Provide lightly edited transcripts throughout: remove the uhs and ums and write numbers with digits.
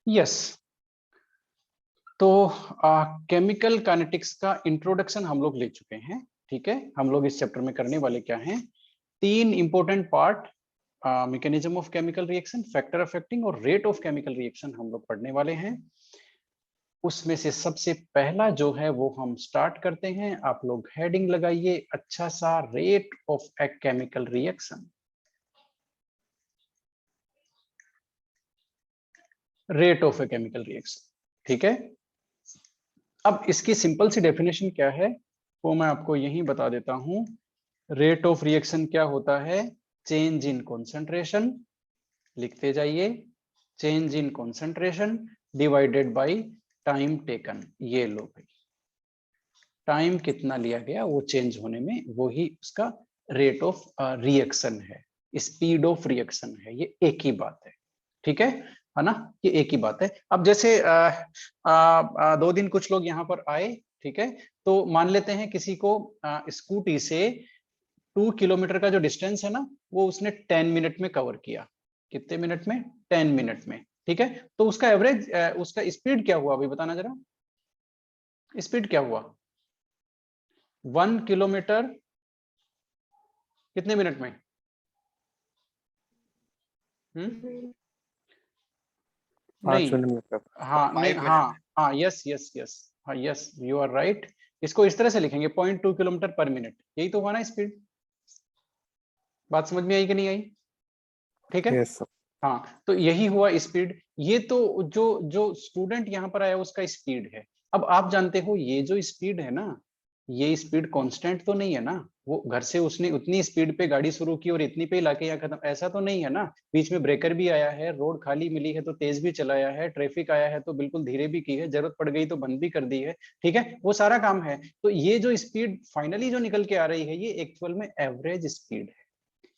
Yes, तो chemical kinetics का introduction हम लोग ले चुके हैं। ठीक है, हम लोग इस चैप्टर में करने वाले क्या हैं, तीन important part, mechanism of chemical reaction, factor affecting और रेट ऑफ केमिकल रिएक्शन हम लोग पढ़ने वाले हैं। उसमें से सबसे पहला जो है वो हम स्टार्ट करते हैं। आप लोग हेडिंग लगाइए अच्छा सा, rate of a chemical reaction. Rate of a chemical reaction, ठीक है। अब इसकी सिंपल सी डेफिनेशन क्या है वो मैं आपको यही बता देता हूं। रेट ऑफ रिएक्शन क्या होता है, चेंज इन कॉन्सेंट्रेशन, लिखते जाइए, change in concentration divided by time taken. ये लो भाई, टाइम कितना लिया गया वो चेंज होने में, वो ही उसका रेट ऑफ रिएक्शन है, स्पीड ऑफ रिएक्शन है। ये एक ही बात है, ठीक है ना, ये एक ही बात है। अब जैसे 2 दिन कुछ लोग यहाँ पर आए, ठीक है, तो मान लेते हैं किसी को स्कूटी से 2 किलोमीटर का जो डिस्टेंस है ना वो उसने 10 मिनट में कवर किया। कितने मिनट में, 10 मिनट में, ठीक है। तो उसका एवरेज, उसका स्पीड क्या हुआ अभी बताना जरा, स्पीड क्या हुआ 1 किलोमीटर कितने मिनट में? नहीं, 5 मिनट। हाँ नहीं, हाँ हाँ, यस यस यस, हाँ यस, यू आर राइट। इसको इस तरह से लिखेंगे 0.2 किलोमीटर पर मिनट, यही तो हुआ ना स्पीड। बात समझ में आई कि नहीं आई? ठीक है, यस सर। हाँ, तो यही हुआ स्पीड। ये तो जो जो स्टूडेंट यहाँ पर आया उसका स्पीड है। अब आप जानते हो ये जो स्पीड है ना, ये स्पीड कांस्टेंट तो नहीं है ना। वो घर से उसने उतनी स्पीड पे गाड़ी शुरू की और इतनी पे लाके यहाँ खत्म, ऐसा तो नहीं है ना। बीच में ब्रेकर भी आया है, रोड खाली मिली है तो तेज भी चलाया है, ट्रैफिक आया है तो बिल्कुल धीरे भी की है, जरूरत पड़ गई तो बंद भी कर दी है। ठीक है, वो सारा काम है। तो ये जो स्पीड फाइनली जो निकल के आ रही है ये एक्चुअल में एवरेज स्पीड है।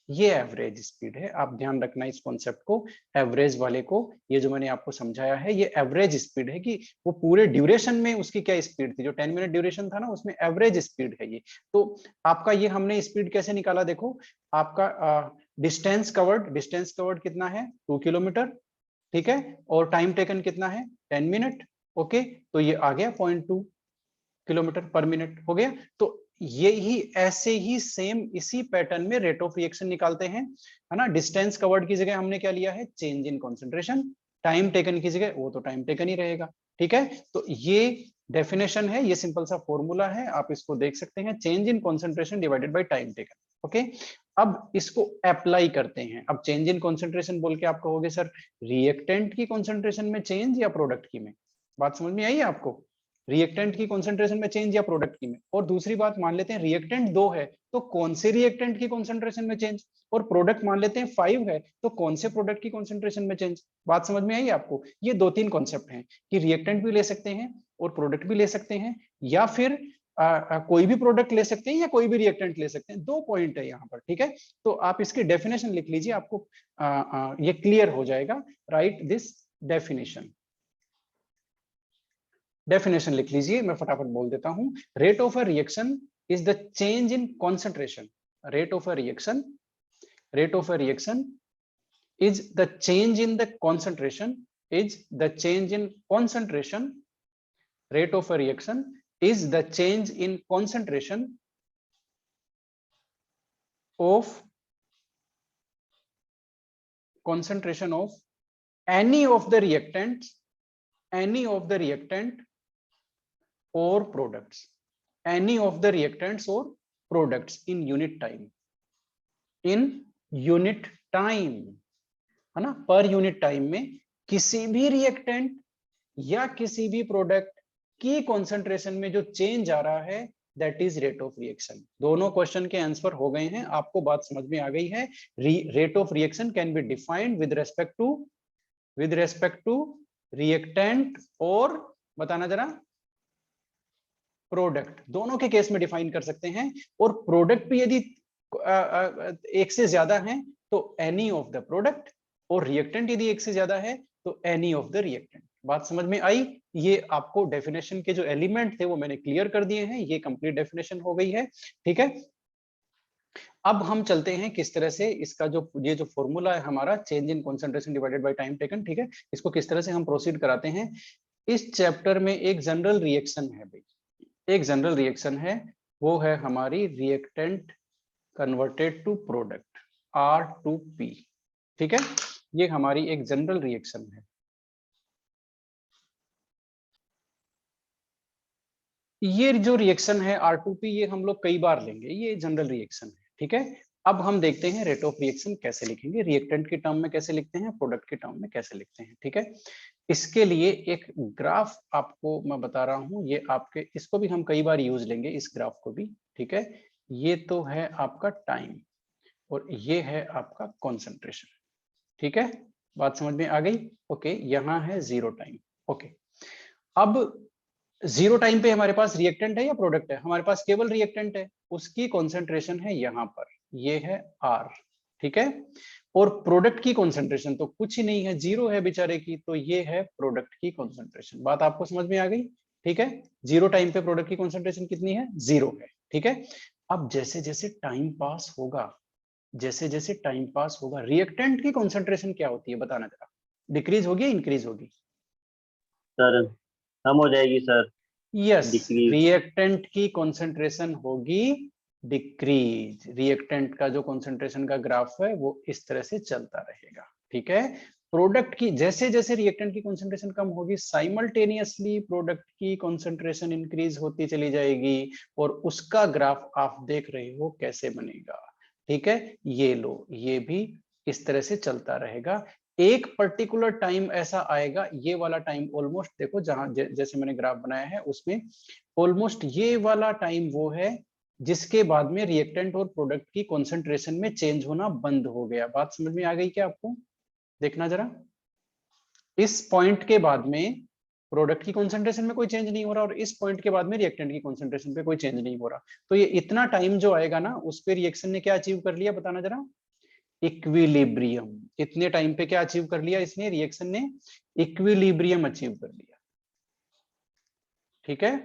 ये एवरेज स्पीड है, आप ध्यान रखना इस कॉन्सेप्ट को, एवरेज वाले को। ये जो मैंने आपको समझाया है ये एवरेज स्पीड है, कि वो पूरे ड्यूरेशन में उसकी क्या स्पीड थी, जो 10 मिनट ड्यूरेशन था ना उसमें एवरेज स्पीड है ये। तो आपका ये हमने स्पीड कैसे निकाला, देखो आपका डिस्टेंस कवर्ड कितना है 2 किलोमीटर, ठीक है, और टाइम टेकन कितना है 10 मिनट। ओके, तो ये आ गया 0.2 किलोमीटर पर मिनट हो गया। तो ये ही ऐसे ही सेम इसी पैटर्न में रेट ऑफ रिएक्शन निकालते हैं, है ना। डिस्टेंस कवर्ड की जगह हमने क्या लिया है, change in concentration, time taken की जगह वो तो टाइम टेकन ही रहेगा। ठीक है, तो ये डेफिनेशन है, ये सिंपल सा फॉर्मूला है, आप इसको देख सकते हैं, change in concentration divided by time taken. Okay, अब इसको अप्लाई करते हैं। अब चेंज इन कॉन्सेंट्रेशन बोल के आप कहोगे सर रिएक्टेंट की कॉन्सेंट्रेशन में चेंज या प्रोडक्ट की में? बात समझ में आई आपको, रिएक्टेंट की कॉन्सेंट्रेशन में चेंज या प्रोडक्ट की में? और दूसरी बात, मान लेते हैं रिएक्टेंट 2 है तो कौन से रिएक्टेंट की कॉन्सेंट्रेशन में चेंज, और प्रोडक्ट मान लेते हैं 5 है तो कौन से प्रोडक्ट की कॉन्सेंट्रेशन में चेंज? बात समझ में आई आपको? ये 2-3 कॉन्सेप्ट हैं कि रिएक्टेंट भी ले सकते हैं और प्रोडक्ट भी ले सकते हैं, या फिर कोई भी प्रोडक्ट ले सकते हैं या कोई भी रिएक्टेंट ले सकते हैं। 2 पॉइंट है यहाँ पर, ठीक है। तो आप इसकी डेफिनेशन लिख लीजिए, आपको ये क्लियर हो जाएगा। राइट दिस डेफिनेशन, डेफिनेशन लिख लीजिए, मैं फटाफट बोल देता हूं। Rate of a reaction is the change in concentration. Rate of a reaction, rate of a reaction is the change in the concentration, is the change in concentration. Rate of a reaction is the change in concentration of any of the reactants, any of the reactant or products, any of the reactants or products in unit time, in unit time, है ना, per unit time में किसी भी reactant या किसी भी product की concentration में जो चेंज आ रहा है that is rate of reaction. दोनों क्वेश्चन के आंसर हो गए हैं, आपको बात समझ में आ गई है। Rate of reaction can be defined with respect to reactant और, बताना जरा, प्रोडक्ट। दोनों के केस में डिफाइन कर सकते हैं। और प्रोडक्ट भी यदि एक से ज्यादा है तो एनी ऑफ द प्रोडक्ट, और रिएक्टेंट यदि एक से ज्यादा है तो एनी ऑफ द रिएक्टेंट। बात समझ में आई? ये आपको डेफिनेशन के जो एलिमेंट थे वो मैंने क्लियर कर दिए हैं, ये कंप्लीट डेफिनेशन हो गई है। ठीक है, अब हम चलते हैं किस तरह से इसका ये जो फॉर्मूला है हमारा, change in concentration divided by time taken, ठीक है, इसको किस तरह से हम प्रोसीड कराते हैं। इस चैप्टर में एक जनरल रिएक्शन है भाई, एक जनरल रिएक्शन है, वो है हमारी reactant converted to product, R2P, ठीक है, ये हमारी एक जनरल रिएक्शन है। ये जो रिएक्शन है R2P, ये हम लोग कई बार लेंगे, ये जनरल रिएक्शन है, ठीक है। अब हम देखते हैं रेट ऑफ रिएक्शन कैसे लिखेंगे, रिएक्टेंट के टर्म में कैसे लिखते हैं, प्रोडक्ट के टर्म में कैसे लिखते हैं, ठीक है। इसके लिए एक ग्राफ आपको मैं बता रहा हूं, ये आपके, इसको भी हम कई बार यूज लेंगे, इस ग्राफ को भी, ठीक है। ये तो है आपका टाइम और ये है आपका कॉन्सेंट्रेशन, ठीक है, बात समझ में आ गई। ओके, यहाँ है 0 टाइम। ओके, अब 0 टाइम पे हमारे पास रिएक्टेंट है या प्रोडक्ट है, हमारे पास केवल रिएक्टेंट है, उसकी कॉन्सेंट्रेशन है यहाँ पर, ये है R, ठीक है। और प्रोडक्ट की कॉन्सेंट्रेशन तो कुछ ही नहीं है, 0 है बेचारे की, तो ये है प्रोडक्ट की कॉन्सेंट्रेशन। बात आपको समझ में आ गई, ठीक है। 0 टाइम पे प्रोडक्ट की कॉन्सेंट्रेशन कितनी है, 0 है, ठीक है। अब जैसे जैसे टाइम पास होगा, जैसे जैसे टाइम पास होगा, रिएक्टेंट की कॉन्सेंट्रेशन क्या होती है बताना जरा, डिक्रीज होगी या इंक्रीज होगी। सर कम हो जाएगी सर। Yes, decrease. रिएक्टेंट की कॉन्सेंट्रेशन होगी डिक्रीज, रिएक्टेंट का जो कॉन्सेंट्रेशन का ग्राफ है वो इस तरह से चलता रहेगा, ठीक है। प्रोडक्ट की जैसे जैसे रिएक्टेंट की कॉन्सेंट्रेशन कम होगी, साइमल्टेनियसली प्रोडक्ट की कॉन्सेंट्रेशन इंक्रीज होती चली जाएगी, और उसका ग्राफ आप देख रहे हो कैसे बनेगा, ठीक है। ये लो, ये भी इस तरह से चलता रहेगा। एक पर्टिकुलर टाइम ऐसा आएगा, ये वाला टाइम ऑलमोस्ट देखो, जहां जैसे मैंने ग्राफ बनाया है उसमें ऑलमोस्ट ये वाला टाइम वो है जिसके बाद में रिएक्टेंट और प्रोडक्ट की कॉन्सेंट्रेशन में चेंज होना बंद हो गया। बात समझ में आ गई क्या आपको, देखना जरा, इस पॉइंट के बाद में प्रोडक्ट की कॉन्सेंट्रेशन में कोई चेंज नहीं हो रहा, और इस पॉइंट के बाद में रिएक्टेंट की कॉन्सेंट्रेशन पे कोई चेंज नहीं हो रहा, तो ये इतना टाइम जो आएगा ना, उस पे रिएक्शन ने क्या अचीव कर लिया बताना जरा, इक्विलिब्रियम। इतने टाइम पे क्या अचीव कर लिया इसने, रिएक्शन ने इक्विलिब्रियम अचीव कर लिया, ठीक है,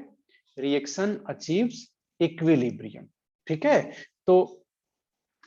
रिएक्शन अचीव्स इक्विलिब्रियम, ठीक है। तो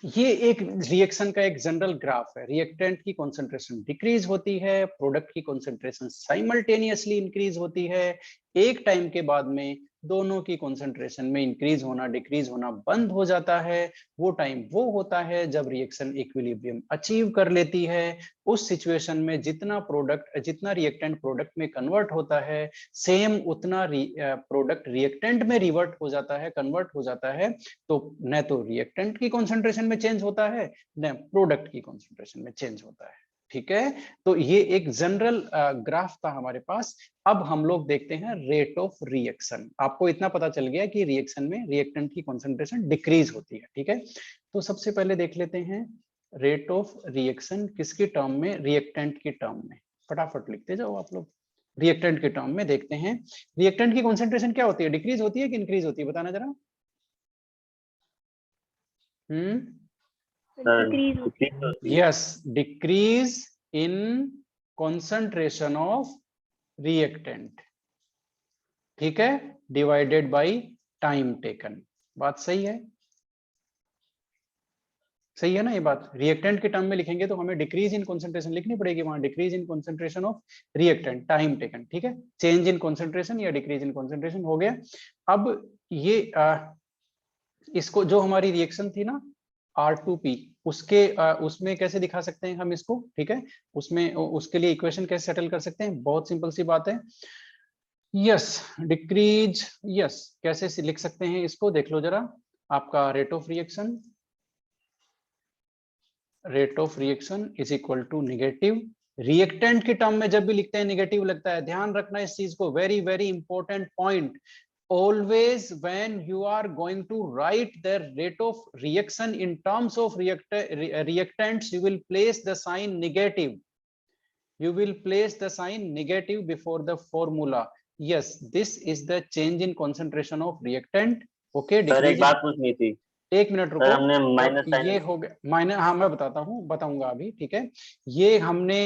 ये एक रिएक्शन का एक जनरल ग्राफ है, रिएक्टेंट की कॉन्सेंट्रेशन डिक्रीज होती है, प्रोडक्ट की कॉन्सेंट्रेशन साइमल्टेनियसली इंक्रीज होती है, एक टाइम के बाद में दोनों की कॉन्सेंट्रेशन में इंक्रीज होना डिक्रीज होना बंद हो जाता है। वो टाइम वो होता है जब रिएक्शन इक्विलिब्रियम अचीव कर लेती है। उस सिचुएशन में जितना रिएक्टेंट प्रोडक्ट में कन्वर्ट होता है, सेम उतना प्रोडक्ट रिएक्टेंट में रिवर्ट हो जाता है, कन्वर्ट हो जाता है। तो न तो रिएक्टेंट की कॉन्सेंट्रेशन में चेंज होता है, न प्रोडक्ट की कॉन्सेंट्रेशन में चेंज होता है, ठीक है। तो ये एक जनरल ग्राफ था हमारे पास। अब हम लोग देखते हैं रेट ऑफ रिएक्शन। आपको इतना पता चल गया कि रिएक्शन में रिएक्टेंट की कॉन्सेंट्रेशन डिक्रीज होती है, ठीक है। तो सबसे पहले देख लेते हैं रेट ऑफ रिएक्शन किसके टर्म में, रिएक्टेंट के टर्म में, फटाफट लिखते जाओ आप लोग। रिएक्टेंट के टर्म में देखते हैं, रिएक्टेंट की कॉन्सेंट्रेशन क्या होती है, डिक्रीज होती है कि इंक्रीज होती है बताना जरा। Yes, decrease in concentration of reactant, ठीक है, डिवाइडेड बाय टाइम टेकन। बात सही है, सही है ना ये बात। रिएक्टेंट के टर्म में लिखेंगे तो हमें डिक्रीज इन कॉन्सेंट्रेशन लिखनी पड़ेगी, वहां decrease in concentration of reactant time taken, ठीक है। चेंज इन कॉन्सेंट्रेशन या डिक्रीज इन कॉन्सेंट्रेशन हो गया। अब ये इसको जो हमारी रिएक्शन थी ना R2P, उसमें कैसे दिखा सकते हैं हम इसको, ठीक है। उसमें उसके लिए इक्वेशन कैसे सेटल कर सकते हैं, बहुत सिंपल सी बात है। यस, डिक्रीज, यस, कैसे लिख सकते हैं इसको, देख लो जरा। आपका rate of reaction is equal to negative, reactant के टर्म में जब भी लिखते हैं निगेटिव लगता है, ध्यान रखना इस चीज को, very very important point. Always when you are going to write the rate of reaction in terms of reactants, you will place the sign negative. You will place the sign negative before the formula. Yes, this is the change in concentration of reactant. Okay, sir एक बात पूछनी थी। एक minute रुको, हमने minus ये हो गया माइनस, हाँ मैं बताऊंगा अभी, ठीक है। ये हमने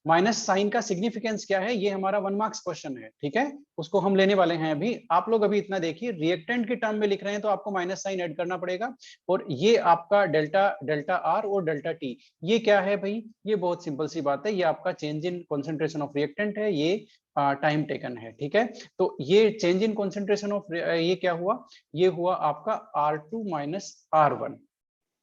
माइनस साइन का सिग्निफिकेंस क्या है, ये हमारा 1 मार्क्स क्वेश्चन है, ठीक है, उसको हम लेने वाले हैं अभी। आप लोग अभी इतना देखिए, रिएक्टेंट के टर्म में लिख रहे हैं तो आपको माइनस साइन ऐड करना पड़ेगा। और ये आपका डेल्टा आर और डेल्टा टी, ये क्या है भाई, ये बहुत सिंपल सी बात है, ये आपका change in concentration of reactant है, ये टाइम टेकन है, ठीक है। तो ये चेंज इन कॉन्सेंट्रेशन ऑफ ये क्या हुआ, ये हुआ आपका R2 माइनस R1,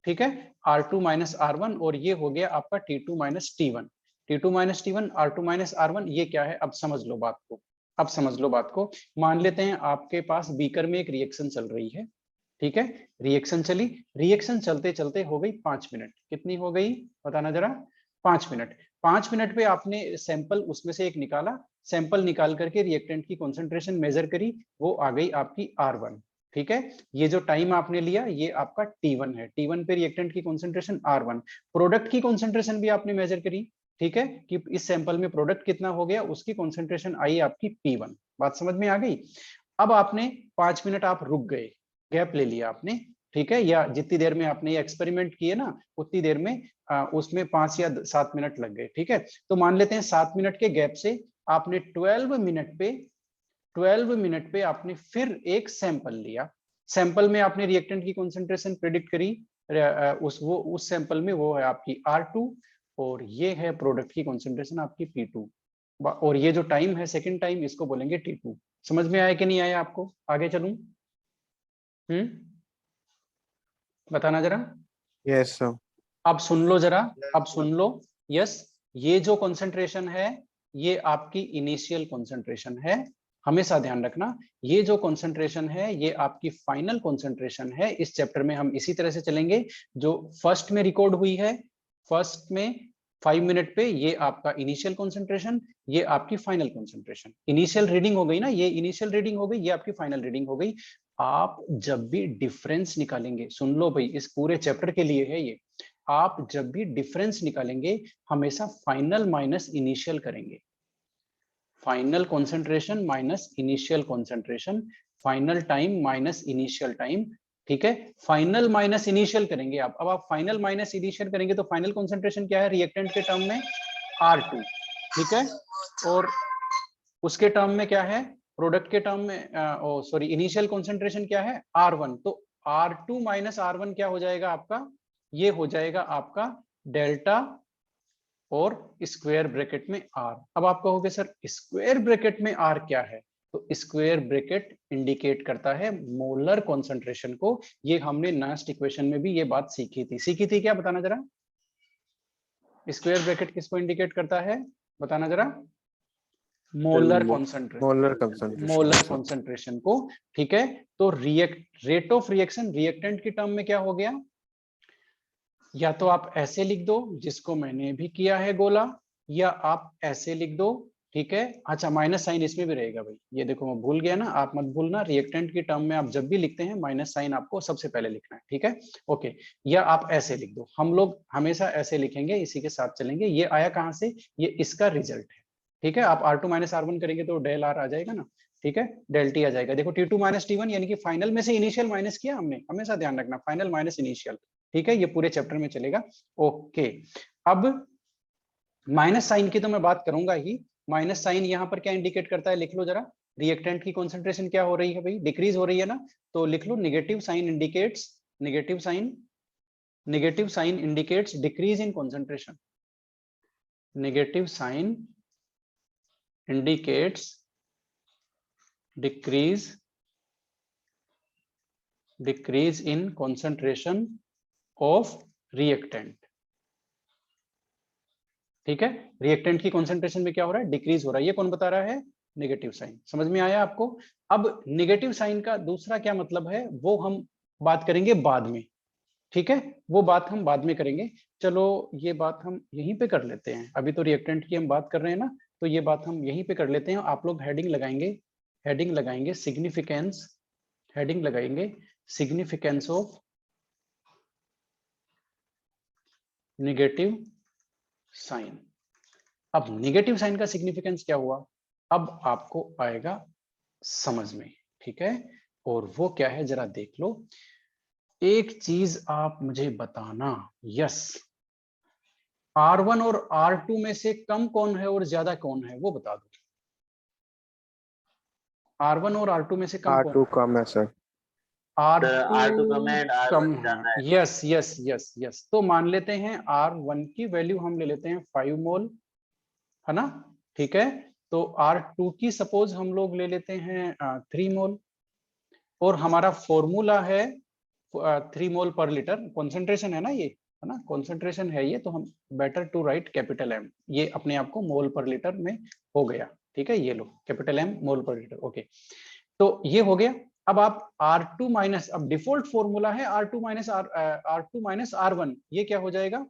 ठीक है, R2 माइनस R1, और ये हो गया आपका T2 minus T1, T2 minus T1, R2 minus R1, ये क्या है, अब समझ लो बात को, अब समझ लो बात को। मान लेते हैं आपके पास बीकर में एक रिएक्शन चल रही है, ठीक है, रिएक्शन चली, रिएक्शन चलते चलते हो गई 5 मिनट, कितनी हो गई बताना जरा, 5 मिनट। 5 मिनट पे आपने सैंपल उसमें से एक निकाला, सैंपल निकाल करके रिएक्टेंट की कॉन्सेंट्रेशन मेजर करी, वो आ गई आपकी R1, ठीक है। ये जो टाइम आपने लिया ये आपका T1 है, T1 पे रिएक्टेंट की कॉन्सेंट्रेशन R1, प्रोडक्ट की कॉन्सेंट्रेशन भी आपने मेजर करी, ठीक है, कि इस सैंपल में प्रोडक्ट कितना हो गया, उसकी कॉन्सेंट्रेशन आई आपकी P1, बात समझ में आ गई। अब आपने 5 मिनट आप रुक गए, गैप ले लिया आपने, ठीक है, या जितनी देर में आपने ये एक्सपेरिमेंट किए ना उतनी देर में उसमें 5 या 7 मिनट लग गए, ठीक है। तो मान लेते हैं 7 मिनट के गैप से आपने 12 मिनट पे आपने फिर एक सैंपल लिया, सैंपल में आपने रिएक्टेंट की कॉन्सेंट्रेशन प्रेडिक्ट करी, उस सैंपल में वो है आपकी R2, और ये है प्रोडक्ट की कॉन्सेंट्रेशन आपकी P2, और ये जो टाइम है सेकंड टाइम, इसको बोलेंगे T2। समझ में आया कि नहीं आया आपको, आगे चलूं, बताना जरा। Yes sir. अब सुन लो जरा, अब सुन लो, यस, ये जो कॉन्सेंट्रेशन है ये आपकी इनिशियल कॉन्सेंट्रेशन है, हमेशा ध्यान रखना, ये जो कॉन्सेंट्रेशन है ये आपकी फाइनल कॉन्सेंट्रेशन है। इस चैप्टर में हम इसी तरह से चलेंगे, जो फर्स्ट में रिकॉर्ड हुई है, फर्स्ट में 5 मिनट पे ये आपका इनिशियल कॉन्सेंट्रेशन, ये आपकी फाइनल कॉन्सेंट्रेशन, इनिशियल रीडिंग हो गई ना, ये इनिशियल रीडिंग हो गई, ये आपकी फाइनल रीडिंग हो गई। आप जब भी डिफरेंस निकालेंगे, सुन लो भाई, इस पूरे चैप्टर के लिए है ये, आप जब भी डिफरेंस निकालेंगे हमेशा फाइनल माइनस इनिशियल करेंगे, final concentration minus initial concentration, final time minus initial time, ठीक है, फाइनल माइनस इनिशियल करेंगे आप। अब आप फाइनल माइनस इनिशियल करेंगे तो फाइनल कॉन्सेंट्रेशन क्या है रिएक्टेंट के टर्म में, R2, ठीक है, और उसके टर्म में क्या है, प्रोडक्ट के टर्म में सॉरी इनिशियल कॉन्सेंट्रेशन क्या है, R1, तो R2 माइनस R1 क्या हो जाएगा आपका, ये हो जाएगा आपका डेल्टा और स्क्वायर ब्रैकेट में R। अब आप कहोगे सर स्क्वायर ब्रैकेट में R क्या है, तो स्क्वायर ब्रैकेट इंडिकेट करता है मोलर कॉन्सेंट्रेशन को, ये हमने लास्ट इक्वेशन में भी ये बात सीखी थी क्या, बताना जरा, स्क्वायर ब्रैकेट किसको इंडिकेट करता है, बताना जरा, मोलर कॉन्सेंट्रेशन को, ठीक है। तो रेट ऑफ रिएक्शन रिएक्टेंट की टर्म में क्या हो गया, या तो आप ऐसे लिख दो जिसको मैंने भी किया है गोला, या आप ऐसे लिख दो, ठीक है। अच्छा माइनस साइन इसमें भी रहेगा भाई, ये देखो मैं भूल गया ना, आप मत भूलना, रिएक्टेंट की टर्म में आप जब भी लिखते हैं माइनस साइन आपको सबसे पहले लिखना है, ठीक है, ओके। या आप ऐसे लिख दो, हम लोग हमेशा ऐसे लिखेंगे, इसी के साथ चलेंगे। ये आया कहां से, ये इसका रिजल्ट है, ठीक है। आप R2 माइनस R1 करेंगे तो डेल R आ जाएगा ना, ठीक है, डेल T आ जाएगा। देखो T2 माइनस T1 यानी कि फाइनल में से इनिशियल माइनस किया हमने, हमेशा ध्यान रखना फाइनल माइनस इनिशियल, ठीक है, ये पूरे चैप्टर में चलेगा, ओके। अब माइनस साइन की तो मैं बात करूंगा ही, माइनस साइन यहाँ पर क्या इंडिकेट करता है, लिख लो जरा, रिएक्टेंट की कॉन्सेंट्रेशन क्या हो रही है भाई, डिक्रीज हो रही है ना, तो लिख लो negative sign indicates, negative sign indicates decrease in concentration, negative sign indicates decrease in concentration of reactant, ठीक है, रिएक्टेंट की कॉन्सेंट्रेशन में क्या हो रहा है, डिक्रीज हो रहा है, ये कौन बता रहा है, नेगेटिव साइन। समझ में आया आपको। अब नेगेटिव साइन का दूसरा क्या मतलब है वो हम बात करेंगे बाद में, ठीक है, वो बात हम बाद में करेंगे। चलो ये बात हम यहीं पे कर लेते हैं, अभी तो रिएक्टेंट की हम बात कर रहे हैं ना, तो ये बात हम यहीं पे कर लेते हैं। आप लोग हेडिंग लगाएंगे सिग्निफिकेंस, हेडिंग लगाएंगे सिग्निफिकेंस ऑफ नेगेटिव साइन। अब नेगेटिव साइन का सिग्निफिकेंस क्या हुआ, अब आपको आएगा समझ में, ठीक है, और वो क्या है जरा देख लो। एक चीज आप मुझे बताना, यस R1 और R2 में से कम कौन है और ज्यादा कौन है वो बता दो। R1 और R2 में से कम कौन? R2 कम है सर। सर R2 R2 कम है, कम R1 है। ज्यादा है। यस यस यस यस, तो मान लेते हैं R1 की वैल्यू हम ले लेते हैं 5 मोल, है ना? ठीक है, तो R2 की सपोज हम लोग ले लेते हैं 3 मोल, और हमारा फॉर्मूला है 3 मोल पर लीटर, कॉन्सेंट्रेशन है ना ये, है ना, कॉन्सेंट्रेशन है ये, तो हम better to write capital M, ये अपने आप को मोल पर लीटर में हो गया। ठीक है, ये लो कैपिटल एम मोल पर लीटर। ओके, तो ये हो गया। अब आप R2 माइनस, अब डिफॉल्ट फॉर्मूला है R2 minus R2 minus R1, ये क्या हो जाएगा?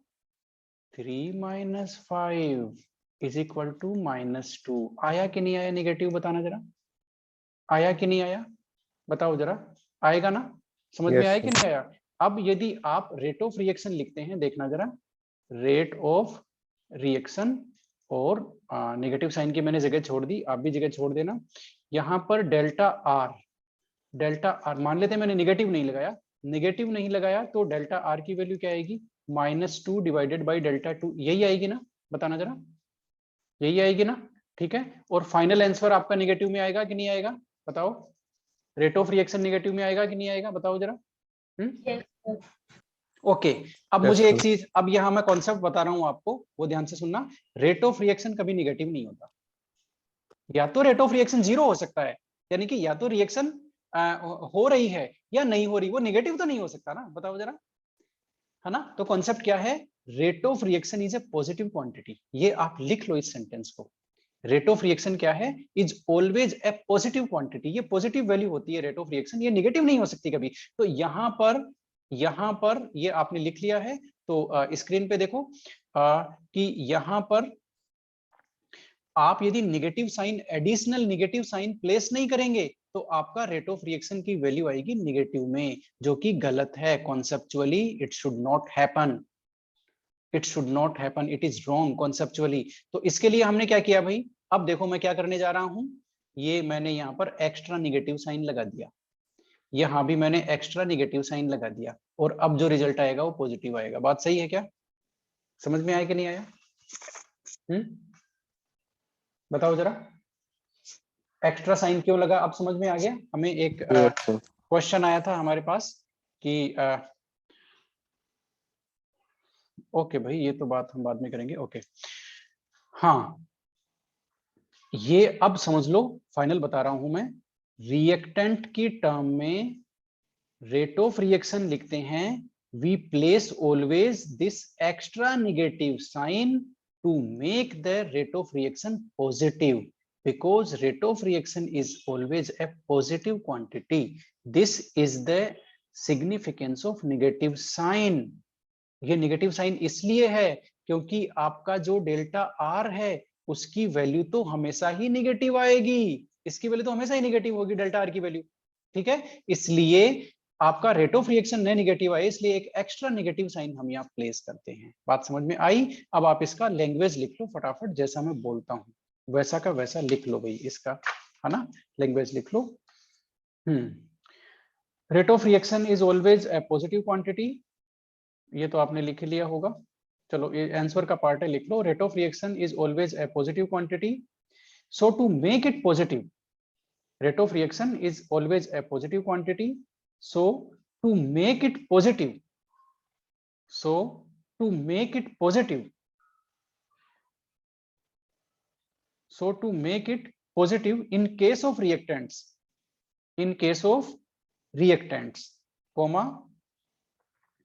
3 माइनस 5 इज इक्वल टू -2। आया कि नहीं आया नेगेटिव, बताना जरा, आया कि नहीं आया, बताओ जरा, आएगा ना? समझ में यस आया कि सर। नहीं आया? अब यदि आप रेट ऑफ रिएक्शन लिखते हैं, देखना जरा, रेट ऑफ रिएक्शन, और नेगेटिव साइन की मैंने जगह छोड़ दी, आप भी जगह छोड़ देना। यहाँ पर डेल्टा आर, डेल्टा आर मान लेते हैं, मैंने नेगेटिव नहीं लगाया, नेगेटिव नहीं लगाया तो डेल्टा आर की वैल्यू क्या आएगी? -2 डिवाइडेड बाई डेल्टा 2, यही आएगी ना? बताना जरा, यही आएगी ना? ठीक है, और फाइनल आंसर आपका नेगेटिव में आएगा कि नहीं आएगा, बताओ? रेट ऑफ रिएक्शन नेगेटिव में आएगा कि नहीं आएगा, बताओ जरा। ओके, अब यस मुझे एक सर। चीज, अब यहाँ मैं कॉन्सेप्ट बता रहा हूं आपको, वो ध्यान से सुनना। रेट ऑफ रिएक्शन कभी नेगेटिव नहीं होता, या तो रेट ऑफ रिएक्शन 0 हो सकता है, यानी कि या तो रिएक्शन हो रही है या नहीं हो रही, वो नेगेटिव तो नहीं हो सकता ना, बताओ जरा, है ना? तो कॉन्सेप्ट क्या है? Rate of reaction is a positive quantity, ये आप लिख लो इस सेंटेंस को। रेट ऑफ रिएक्शन क्या है? Is always a positive quantity, ये पॉजिटिव वैल्यू होती है रेट ऑफ रिएक्शन, ये नेगेटिव नहीं हो सकती कभी। तो यहाँ पर ये आपने लिख लिया है, तो स्क्रीन पे देखो कि यहाँ पर आप यदि negative sign, additional negative sign place नहीं करेंगे तो आपका रेट ऑफ रिएक्शन की वैल्यू आएगी नेगेटिव में, जो कि गलत है। Conceptually it should not happen, it should not happen, it is wrong conceptually. तो इसके लिए हमने क्या किया भाई, अब देखो मैं क्या करने जा रहा हूं, ये मैंने यहाँ पर एक्स्ट्रा नेगेटिव साइन लगा दिया, यहाँ भी मैंने एक्स्ट्रा नेगेटिव साइन लगा दिया, और अब जो रिजल्ट आएगा वो पॉजिटिव आएगा। बात सही है क्या? समझ में आया कि नहीं आया? बताओ जरा, एक्स्ट्रा साइन क्यों लगा, अब समझ में आ गया? हमें एक यस सर। क्वेश्चन आया था हमारे पास कि ओके भाई, ये तो बात हम बाद में करेंगे। ओके, हाँ, ये अब समझ लो, फाइनल बता रहा हूं मैं। रिएक्टेंट की टर्म में रेट ऑफ रिएक्शन लिखते हैं, we place always this extra negative sign to make the rate of reaction positive, because rate of reaction is always a positive quantity. This is the significance of negative sign. ये negative sign इसलिए है क्योंकि आपका जो delta R है उसकी value तो हमेशा ही नेगेटिव आएगी, इसकी वैल्यू तो हमेशा ही नेगेटिव होगी, डेल्टा आर की वैल्यू। ठीक है, इसलिए आपका रेट ऑफ रिएक्शन नहीं नेगेटिव आए, इसलिए एक एक्स्ट्रा नेगेटिव साइन हम यहाँ प्लेस करते हैं। बात समझ में आई? अब आप इसका लैंग्वेज लिख लो फटाफट, जैसा मैं बोलता हूँ वैसा का वैसा लिख लो भाई इसका, है ना? लैंग्वेज लिख लो। Rate of reaction is always a positive quantity, ये तो आपने लिख लिया होगा। चलो ये आंसर का पार्ट है, लिख लो। Rate of reaction is always a positive quantity, so to make it positive, rate of reaction is always a positive quantity, so to make it positive, so to make it positive, so to make it positive in case of reactants, in case of reactants, comma,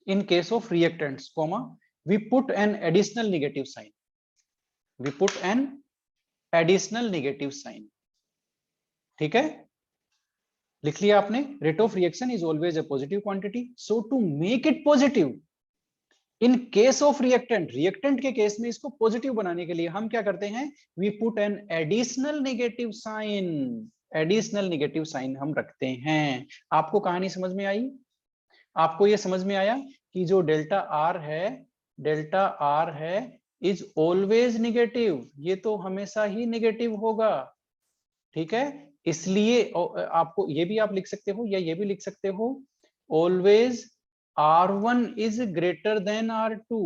in case of reactants, comma, we put an additional negative sign, we put an additional negative sign. ठीक है, लिख लिया आपने? Rate of reaction is always a positive quantity, so to make it positive in case of reactant, reactant के case में इसको positive बनाने के लिए हम क्या करते हैं? We put an additional negative sign, additional negative sign हम रखते हैं। आपको कहानी समझ में आई? आपको ये समझ में आया कि जो डेल्टा आर है, डेल्टा आर है इज ऑलवेज नेगेटिव, ये तो हमेशा ही नेगेटिव होगा। ठीक है, इसलिए आपको ये भी आप लिख सकते हो या ये भी लिख सकते हो, always R1 is greater than R2,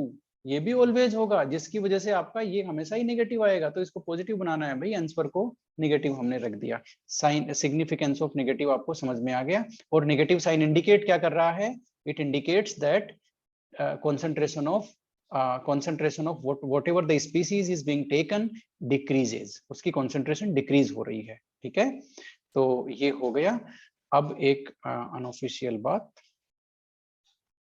ये भी ऑलवेज होगा, जिसकी वजह से आपका ये हमेशा ही नेगेटिव आएगा। तो इसको पॉजिटिव बनाना है भाई, आंसर को नेगेटिव हमने रख दिया। साइन सिग्निफिकेंस ऑफ नेगेटिव आपको समझ में आ गया। और नेगेटिव साइन इंडिकेट क्या कर रहा है? It indicates that concentration of whatever the species is being taken decreases, उसकी concentration decrease हो रही है। ठीक है, तो ये हो गया। अब एक अनऑफिशियल बात,